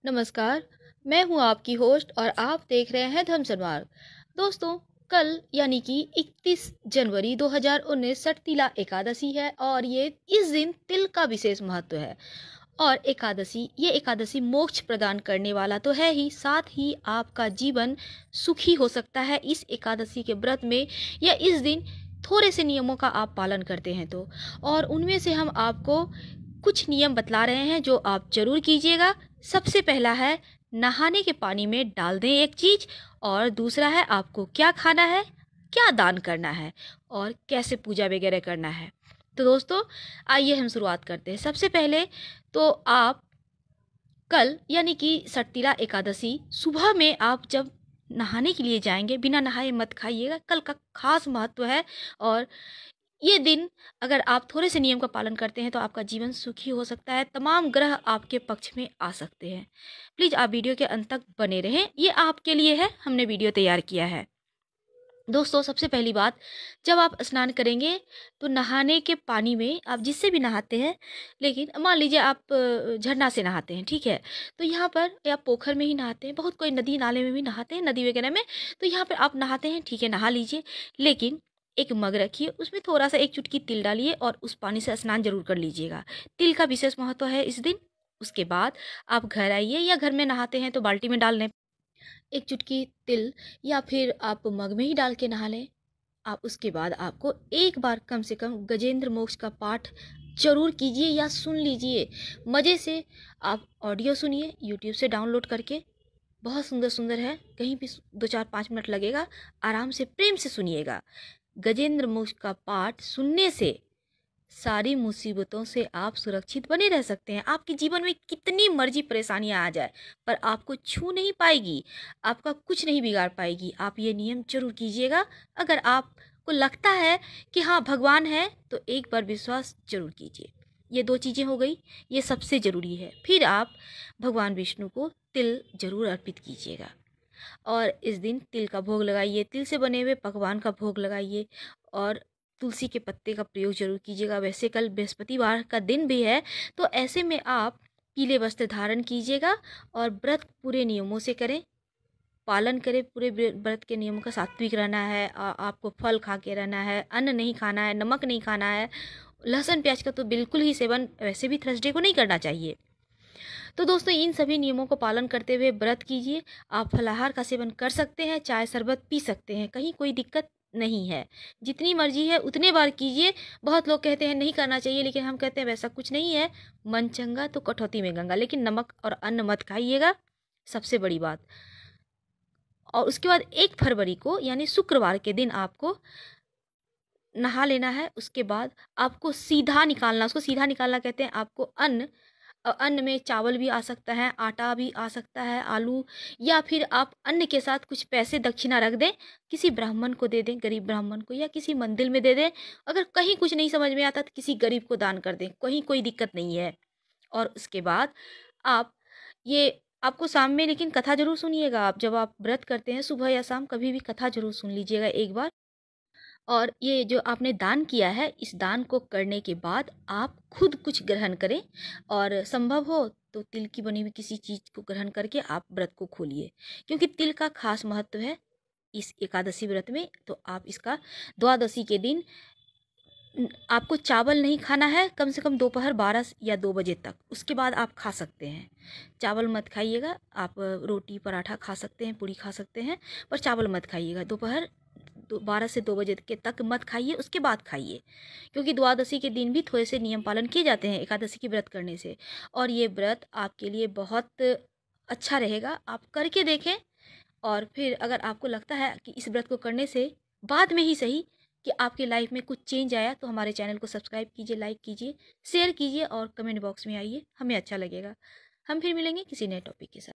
नमस्कार। मैं हूं आपकी होस्ट और आप देख रहे हैं धर्म सन्मार्ग। दोस्तों, कल यानी कि 31 जनवरी 2019 सटतिला एकादशी है और ये इस दिन तिल का विशेष महत्व है। और ये एकादशी मोक्ष प्रदान करने वाला तो है ही, साथ ही आपका जीवन सुखी हो सकता है इस एकादशी के व्रत में या इस दिन थोड़े से नियमों का आप पालन करते हैं तो। और उनमें से हम आपको कुछ नियम बतला रहे हैं जो आप जरूर कीजिएगा। सबसे पहला है, नहाने के पानी में डाल दें एक चीज। और दूसरा है, आपको क्या खाना है, क्या दान करना है और कैसे पूजा वगैरह करना है। तो दोस्तों, आइए हम शुरुआत करते हैं। सबसे पहले तो आप कल यानी कि सटतिला एकादशी सुबह में आप जब नहाने के लिए जाएंगे, बिना नहाए मत खाइएगा। कल का खास महत्व है। और ये दिन अगर आप थोड़े से नियम का पालन करते हैं तो आपका जीवन सुखी हो सकता है, तमाम ग्रह आपके पक्ष में आ सकते हैं। प्लीज़ आप वीडियो के अंत तक बने रहें, ये आपके लिए है, हमने वीडियो तैयार किया है। दोस्तों, सबसे पहली बात, जब आप स्नान करेंगे तो नहाने के पानी में आप जिससे भी नहाते हैं, लेकिन मान लीजिए आप झरना से नहाते हैं, ठीक है, तो यहाँ पर या पोखर में ही नहाते हैं, बहुत कोई नदी नाले में भी नहाते हैं, नदी वगैरह में, तो यहाँ पर आप नहाते हैं, ठीक है, नहा लीजिए। लेकिन एक मग रखिए, उसमें थोड़ा सा एक चुटकी तिल डालिए और उस पानी से स्नान जरूर कर लीजिएगा। तिल का विशेष महत्व है इस दिन। उसके बाद आप घर आइए, या घर में नहाते हैं तो बाल्टी में डाल लें एक चुटकी तिल, या फिर आप मग में ही डाल के नहा लें। आप उसके बाद आपको एक बार कम से कम गजेंद्र मोक्ष का पाठ जरूर कीजिए या सुन लीजिए मज़े से। आप ऑडियो सुनिए यूट्यूब से डाउनलोड करके, बहुत सुंदर सुंदर है, कहीं भी 2-4-5 मिनट लगेगा, आराम से प्रेम से सुनिएगा। गजेंद्र मोक्ष का पाठ सुनने से सारी मुसीबतों से आप सुरक्षित बने रह सकते हैं। आपके जीवन में कितनी मर्जी परेशानियां आ जाए, पर आपको छू नहीं पाएगी, आपका कुछ नहीं बिगाड़ पाएगी। आप ये नियम जरूर कीजिएगा। अगर आपको लगता है कि हाँ भगवान है, तो एक बार विश्वास जरूर कीजिए। ये 2 चीज़ें हो गई, ये सबसे ज़रूरी है। फिर आप भगवान विष्णु को तिल जरूर अर्पित कीजिएगा और इस दिन तिल का भोग लगाइए, तिल से बने हुए पकवान का भोग लगाइए और तुलसी के पत्ते का प्रयोग जरूर कीजिएगा। वैसे कल बृहस्पतिवार का दिन भी है, तो ऐसे में आप पीले वस्त्र धारण कीजिएगा और व्रत पूरे नियमों से करें, पालन करें। पूरे व्रत के नियमों का सात्विक रहना है, आपको फल खा के रहना है, अन्न नहीं खाना है, नमक नहीं खाना है, लहसुन प्याज का तो बिल्कुल ही सेवन वैसे भी थर्सडे को नहीं करना चाहिए। तो दोस्तों, इन सभी नियमों को पालन करते हुए व्रत कीजिए। आप फलाहार का सेवन कर सकते हैं, चाय शरबत पी सकते हैं, कहीं कोई दिक्कत नहीं है। जितनी मर्जी है उतने बार कीजिए। बहुत लोग कहते हैं नहीं करना चाहिए, लेकिन हम कहते हैं वैसा कुछ नहीं है। मन चंगा तो कटौती में गंगा, लेकिन नमक और अन्न मत खाइएगा, सबसे बड़ी बात। और उसके बाद 1 फरवरी को यानी शुक्रवार के दिन आपको नहा लेना है। उसके बाद आपको सीधा निकालना, उसको सीधा निकालना कहते हैं। आपको अन्न में चावल भी आ सकता है, आटा भी आ सकता है, आलू, या फिर आप अन्न के साथ कुछ पैसे दक्षिणा रख दें, किसी ब्राह्मण को दे दें, गरीब ब्राह्मण को, या किसी मंदिर में दे दें। अगर कहीं कुछ नहीं समझ में आता तो किसी गरीब को दान कर दें, कहीं कोई दिक्कत नहीं है। और उसके बाद आप ये आपको शाम में लेकिन कथा जरूर सुनिएगा। आप जब आप व्रत करते हैं सुबह या शाम, कभी भी कथा जरूर सुन लीजिएगा एक बार। और ये जो आपने दान किया है, इस दान को करने के बाद आप खुद कुछ ग्रहण करें, और संभव हो तो तिल की बनी हुई किसी चीज़ को ग्रहण करके आप व्रत को खोलिए, क्योंकि तिल का खास महत्व है इस एकादशी व्रत में। तो आप इसका द्वादशी के दिन आपको चावल नहीं खाना है, कम से कम दोपहर 12 या 2 बजे तक। उसके बाद आप खा सकते हैं, चावल मत खाइएगा। आप रोटी पराठा खा सकते हैं, पूरी खा सकते हैं, पर चावल मत खाइएगा। दोपहर 12 से 2 बजे के तक मत खाइए, उसके बाद खाइए, क्योंकि द्वादशी के दिन भी थोड़े से नियम पालन किए जाते हैं एकादशी की व्रत करने से। और ये व्रत आपके लिए बहुत अच्छा रहेगा, आप करके देखें। और फिर अगर आपको लगता है कि इस व्रत को करने से बाद में ही सही कि आपके लाइफ में कुछ चेंज आया, तो हमारे चैनल को सब्सक्राइब कीजिए, लाइक कीजिए, शेयर कीजिए और कमेंट बॉक्स में आइए, हमें अच्छा लगेगा। हम फिर मिलेंगे किसी नए टॉपिक के साथ।